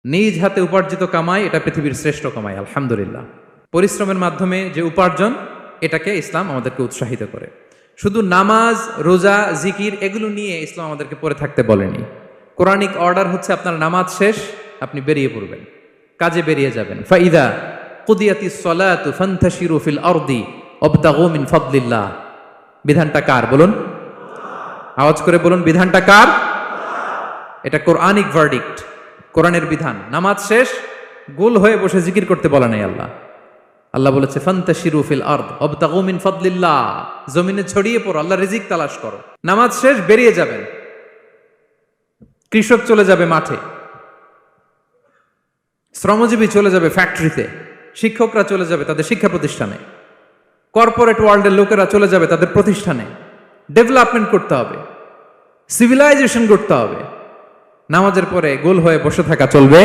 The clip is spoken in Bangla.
নিজ হাতে উপার্জিত কামাই এটা পৃথিবীর শ্রেষ্ঠ কামাই, আলহামদুলিল্লাহ। পরিশ্রমের মাধ্যমে যে উপার্জন, এটাকে ইসলাম আমাদেরকে উৎসাহিত করে। শুধু নামাজ, রোজা, জিকির এগুলো নিয়ে ইসলাম আমাদেরকে পড়ে থাকতে বলেনি। কোরআনিক অর্ডার হচ্ছে আপনার নামাজ শেষ, আপনি বেরিয়ে পড়বেন, কাজে বেরিয়ে যাবেন। ফাইদা কুদিয়াতিস সালাতু ফান্তাশিরু ফিল আরদি ওয়াবতাগু মিন ফাদলিল্লাহ। বিধানটা কার বলুন? আওয়াজ করে বলুন, বিধানটা কার? এটা কোরআনিক ভার্ডিক্ট, কোরআনের বিধান। নামাজ শেষ, গোল হয়ে বসে জিকির করতে বলা নাই আল্লাহ। আল্লাহ বলেছে ফান্তাশিরু ফিল আরদ ওয়াবতাগু মিন ফাদলিল্লাহ, জমিনে ছড়িয়ে পড়ো, আল্লাহ রিজিক তালাশ করো। নামাজ শেষ বেরিয়ে যাবেন, কৃষক চলে যাবে মাঠে, শ্রমজীবী চলে যাবে ফ্যাক্টরিতে, শিক্ষকরা চলে যাবে তাদের শিক্ষা প্রতিষ্ঠানে, কর্পোরেট ওয়ার্ল্ডের লোকেরা চলে যাবে তাদের প্রতিষ্ঠানে। ডেভেলপমেন্ট করতে হবে, সিভিলাইজেশন করতে হবে। নামাজের পরে গোল হয়ে বসে থাকা চলবে